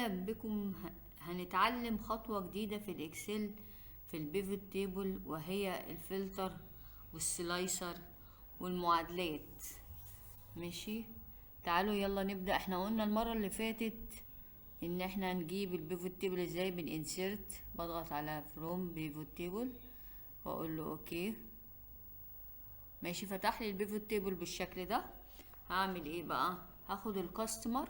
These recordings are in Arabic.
اهلا بكم. هنتعلم خطوة جديدة في الاكسل في البيفت تيبل، وهي الفلتر والسلايسر والمعادلات. ماشي، تعالوا يلا نبدأ. احنا قلنا المرة اللي فاتت ان احنا نجيب البيفت تيبل ازاي. بننسرت، بضغط على فروم بيفت تيبل واقول له اوكي. ماشي، فتح لي البيفت تيبل بالشكل ده. هعمل ايه بقى؟ هاخد الكاستمر،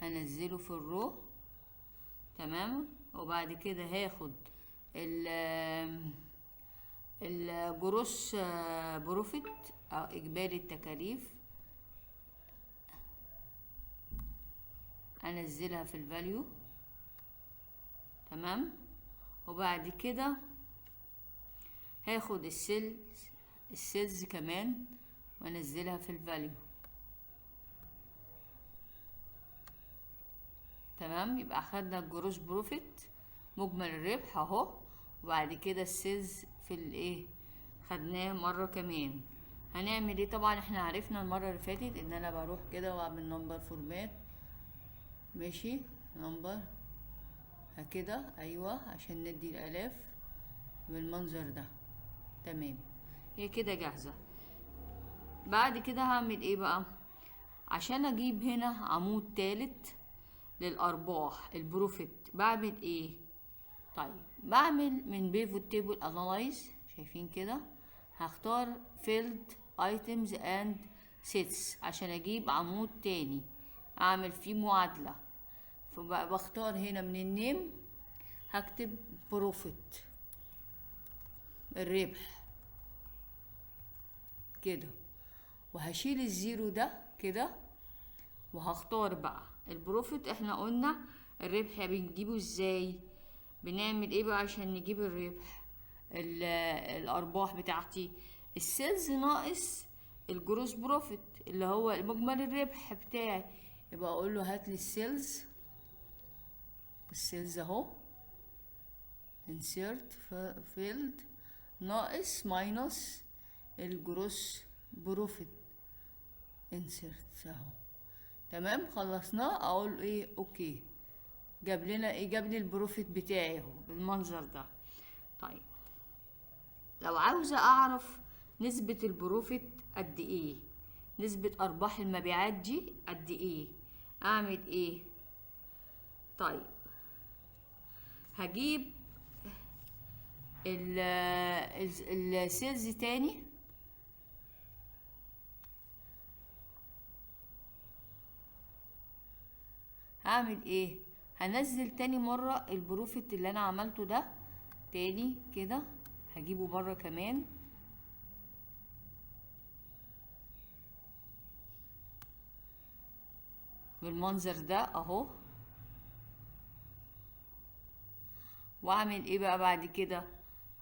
هنزله في الرو، تمام. وبعد كده هاخد الجروس بروفيت او اجباري التكاليف، انزلها في الفاليو، تمام. وبعد كده هاخد السيلز كمان وانزلها في الفاليو، تمام. يبقى اخدنا الجروس بروفيت مجمل الربح اهو، وبعد كده السيلز في الايه خدناه مره كمان. هنعمل ايه؟ طبعا احنا عرفنا المره اللي فاتت ان انا بروح كده واعمل نمبر فورمات. ماشي، نمبر كده، ايوه، عشان ندي الالاف بالمنظر ده، تمام. هي كده جاهزه. بعد كده هعمل ايه بقى؟ عشان اجيب هنا عمود تالت للارباح البروفيت، بعمل ايه؟ طيب، بعمل من بيفوت تيبل انالايز، شايفين كده. هختار فيلد ايتمز اند سيتس عشان اجيب عمود تاني اعمل فيه معادلة. فبختار هنا من النيم، هكتب بروفيت الربح كده، وهشيل الزيرو ده كده، وهختار بقى البروفيت. احنا قلنا الربح بنجيبه ازاي؟ بنعمل ايه بقى عشان نجيب الربح؟ الارباح بتاعتي السيلز ناقص الجروس بروفيت اللي هو مجمل الربح بتاعي. يبقى اقول له هات لي السيلز اهو، insert field ناقص ماينس الجروس بروفيت، insert اهو، تمام. خلصناه. اقول ايه؟ اوكي. جاب لنا ايه؟ جاب لي البروفيت بتاعي اهو بالمنظر ده. طيب، لو عاوزة اعرف نسبة البروفيت قد ايه، نسبة ارباح المبيعات دي قد ايه، اعمل ايه؟ طيب، هجيب السيلز تاني، هعمل ايه؟ هنزل تاني مرة البروفيت اللي انا عملته ده تاني كده، هجيبه مرة كمان بالمنظر ده اهو. واعمل ايه بقى بعد كده؟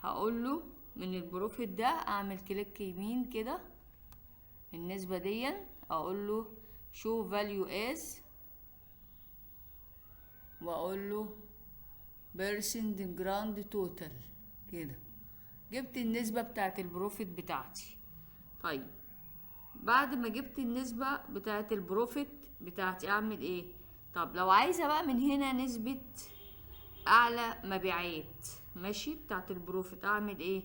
هقول له من البروفيت ده اعمل كليك يمين كده، النسبة دي اقول له show value as، واقول له percent grand total كده، جبت النسبة بتاعت البروفيت بتاعتي. طيب، بعد ما جبت النسبة بتاعت البروفيت بتاعتي اعمل ايه؟ طب لو عايزة بقى من هنا نسبة اعلى مبيعات، ماشي، بتاعت البروفيت، اعمل ايه؟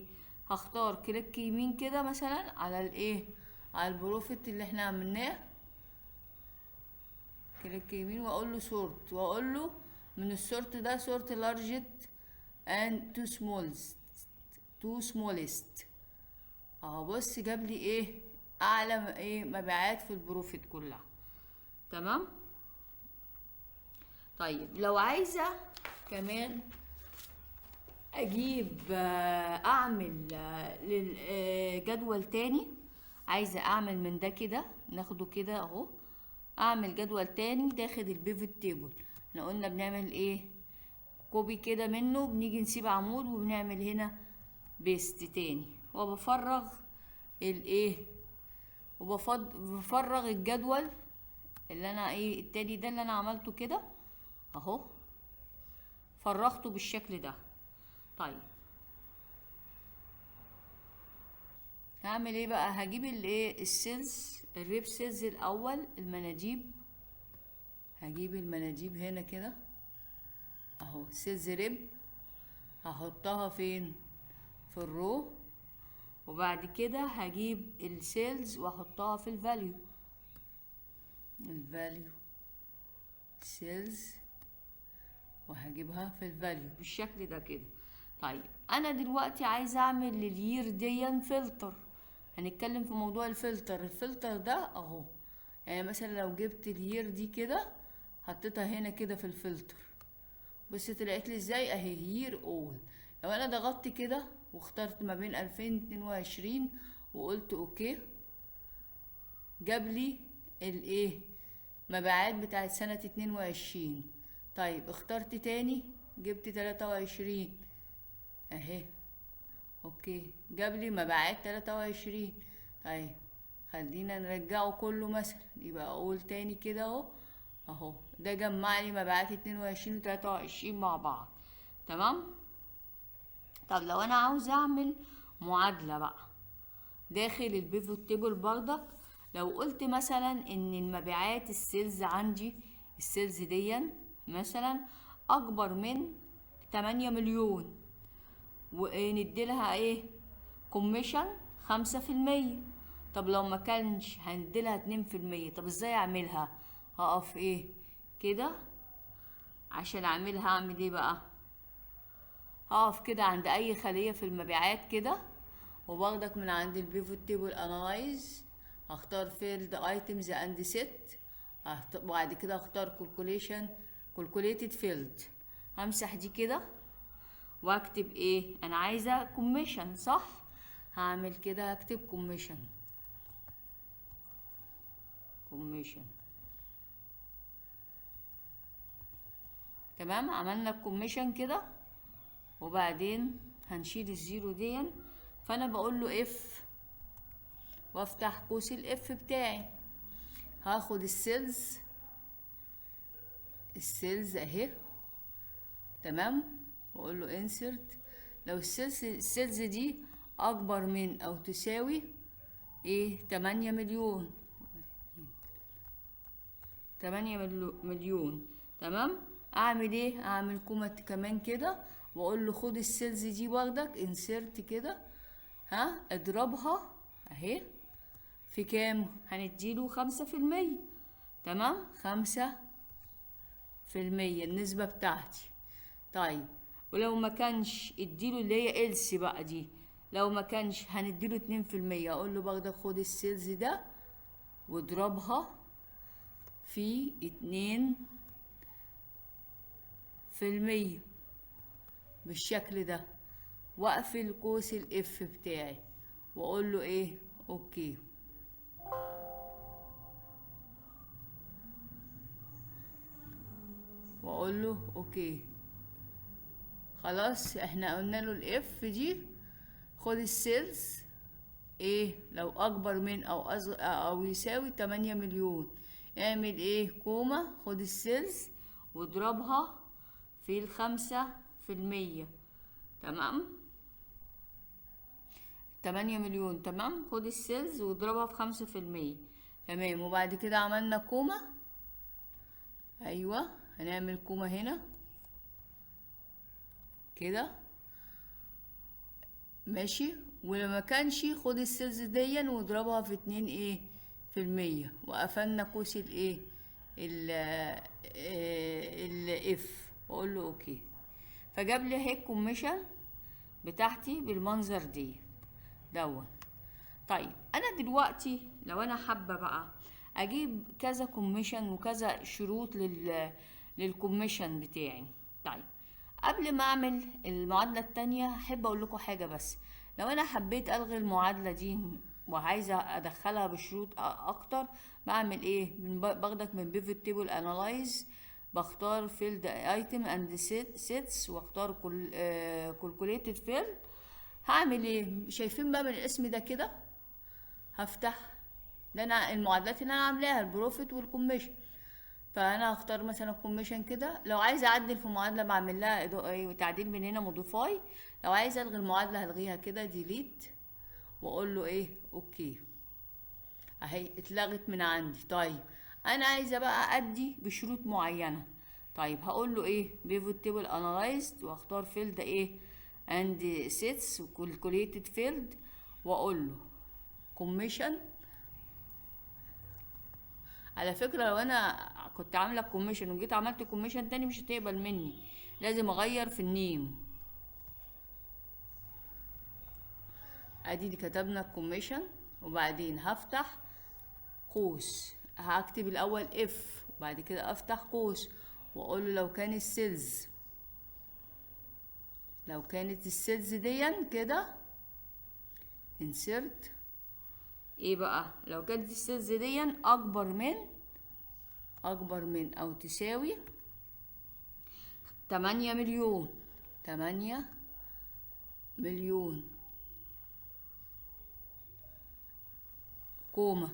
هختار كليك يمين كده مثلا على الايه، على البروفيت اللي احنا عملناه، كليك يمين واقول له سورت، واقول له من السورت ده سورت لارجت and تو smallest اهو. بص، جاب لي ايه؟ اعلى ايه مبيعات في البروفيت كلها، تمام. طيب، لو عايزه كمان اجيب اعمل جدول تاني، عايزه اعمل من ده كده، ناخده كده اهو، اعمل جدول تاني داخل البيفت تيبل. احنا قلنا بنعمل ايه؟ كوبي كده منه، بنيجي نسيب عمود وبنعمل هنا بيست تاني، وبفرغ الايه، وبفرغ الجدول اللي انا ايه التاني ده اللي انا عملته كده اهو، فرغته بالشكل ده. طيب، هعمل ايه بقى؟ هجيب الايه السيلز، الريب سيلز الاول، المناجيب هجيب المناديب هنا كده اهو، سيلز ريب هحطها فين؟ في الرو، وبعد كده هجيب السيلز واحطها في الفاليو، الفاليو سيلز وهجيبها في الفاليو بالشكل ده كده. طيب انا دلوقتي عايزه اعمل للير دي فلتر، هنتكلم في موضوع الفلتر. الفلتر ده اهو، يعني مثلا لو جبت الير دي كده حطيتها هنا كده في الفلتر، بص طلعت لي ازاي اهي، يير اول. لو انا ضغطت كده واخترت ما بين 2022 وقلت اوكي، جاب لي الايه، مبيعات بتاعت سنة 22. طيب اخترت تاني جبت 23 اهي، اوكي جاب لي مبيعات 23. طيب خلينا نرجعه كله مثلا، يبقى اقول تاني كده اهو، اهو ده جمع لي مبيعات 22 و 23 مع بعض. تمام. طب لو انا عاوز اعمل معادلة بقى داخل البيفوت تيبل برضك، لو قلت مثلا ان المبيعات السيلز عندي، السيلز دي مثلا اكبر من 8 مليون، ونديلها ايه، كوميشن 5%. طب لو ما كانش هنديلها 2%. طب ازاي اعملها؟ هقف ايه كده عشان اعملها، اعمل ايه بقى؟ هقف كده عند اي خلية في المبيعات كده، وباخدك من عند البيفوت تيبل انالايز، هختار فيلد ايتمز اند سيت، وبعد كده اختار كالكوليشن كالكوليتد فيلد، همسح دي كده واكتب ايه، انا عايزه كوميشن صح، هعمل كده هكتب كوميشن، كوميشن. تمام، عملنا الكوميشن كده، وبعدين هنشيل الزيرو دي، فانا بقول له اف وافتح قوس الاف بتاعي، هاخد السيلز، السيلز اهي تمام، واقول له انسرت. لو السيلز دي اكبر من او تساوي ايه 8 مليون، 8 مليون تمام، اعمل ايه، اعمل كومة كمان كده واقول له خد السيلز دي واخدك انسرت كده، ها اضربها اهي في كام، هنديله 5%. تمام، 5% النسبة بتاعتي. طيب ولو ما كانش اديله اللي هي إلس بقى دي، لو ما كانش هنديله 2%. اقول له باخدك خد السيلز ده واضربها في 2% بالشكل ده، واقفل قوس الاف بتاعي واقول له ايه اوكي. واقول له اوكي خلاص، احنا قلنا له الاف دي خد السيلز ايه لو اكبر من او يساوي 8 مليون، اعمل ايه كوما خد السيلز واضربها في 5%. تمام، 8 مليون تمام، خد السيلز واضربها في 5%. تمام، وبعد كده عملنا كوما، ايوه هنعمل كوما هنا كده ماشي، ولما كانش خد السيلز دي واضربها في 2 ايه في المية، وقفلنا قوس الايه الاف واقول له اوكي، فجاب لي اهي الكوميشن بتاعتي بالمنظر دي دوت. طيب انا دلوقتي لو انا حابه بقى اجيب كذا كوميشن وكذا شروط للكوميشن بتاعي. طيب قبل ما اعمل المعادله التانية احب اقول لكم حاجه بس، لو انا حبيت الغي المعادله دي وعايزه ادخلها بشروط اكتر، بعمل ايه، باخدك من بيفوت تيبل انالايز، بختار فيلد ايتم اند سيتس واختار كالكوليتد فيلد. هعمل ايه، شايفين بقى من الاسم ده كده، هفتح ده انا المعادلات اللي انا عاملاها البروفيت والكوميشن، فانا هختار مثلا الكوميشن كده، لو عايزه اعدل في معادله بعمل لها تعديل من هنا موديفاي، لو عايزه الغي المعادله هلغيها كده ديليت واقول له ايه اوكي اهي اتلغت من عندي. طيب انا عايزه بقى ادي بشروط معينه. طيب هقول له ايه pivot table analyzed، واختار فيلد ايه and sets calculated field، واقول له commission. على فكره لو انا كنت عامله كوميشن وجيت عملت كوميشن تاني مش هتقبل مني، لازم اغير في النيم. ادي كتبنا الكوميشن، وبعدين هفتح قوس، هكتب الاول اف وبعد كده افتح قوس واقول له لو كانت السيلز دي كده insert ايه بقى، لو كانت السيلز دي اكبر من او تساوي 8 مليون كوما،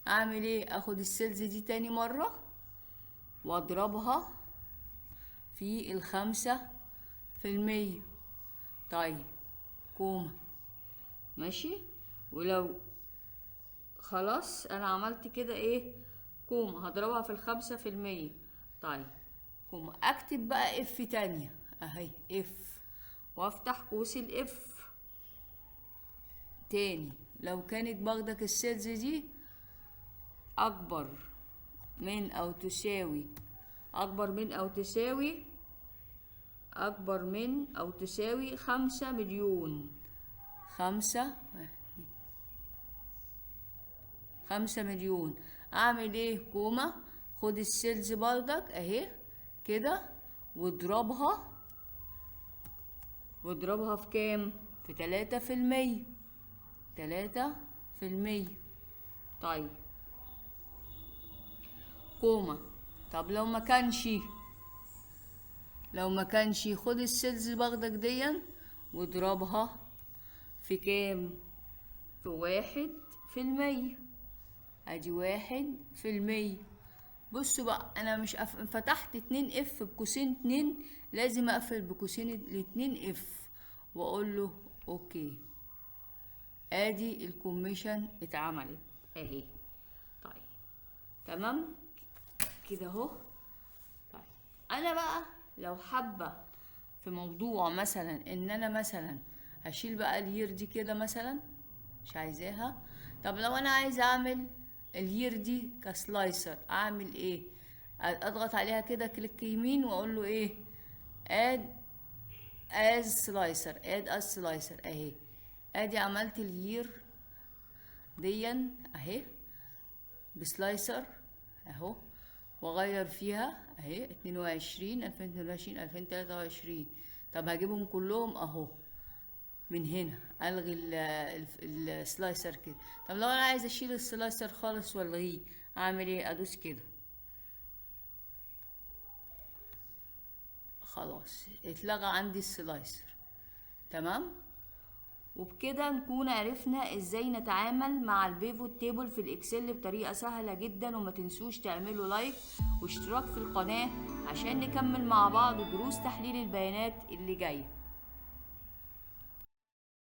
اعمل ايه، اخد السيلز دي تاني مرة واضربها في 5%. طيب كوما ماشي. ولو خلاص انا عملت كده ايه كوما، هضربها في 5%. طيب كوما، اكتب بقى اف تانية اهي اف، وافتح قوس الاف تاني. لو كانت باخدك السيلز دي اكبر من او تساوي 5 مليون، 5 مليون، اعمل ايه كوما، خد السيلز برضك اهي كده واضربها في كام، في 3%. طيب كوما. طب لو ما كانش خد السيلز باخدك دي واضربها في كام، في 1%. ادي 1%. بصوا بقى انا مش فتحت 2 اف بقوسين 2، لازم اقفل بقوسين الاتنين اف واقول له اوكي. ادي الكوميشن اتعملت اهي. طيب تمام كده اهو. طيب انا بقى لو حابه في موضوع مثلا ان انا مثلا هشيل بقى الير دي كده مثلا، مش عايزاها. طب لو انا عايزه اعمل الير دي كسلايسر اعمل ايه، اضغط عليها كده كليك يمين واقول له ايه اد از سلايسر اهي. ادي عملت الير دي اهي بسلايسر اهو، واغير فيها اهي 2022 2023. طب هجيبهم كلهم اهو من هنا، الغي السلايسر كده. طب لو انا عايزه اشيل السلايسر خالص والغيه اعمل ايه، ادوس كده خلاص اتلغى عندي السلايسر. تمام. وبكده نكون عرفنا ازاي نتعامل مع البيفوت تيبل في الاكسل بطريقه سهله جدا. وما تنسوش تعملوا لايك واشتراك في القناه عشان نكمل مع بعض دروس تحليل البيانات اللي جايه.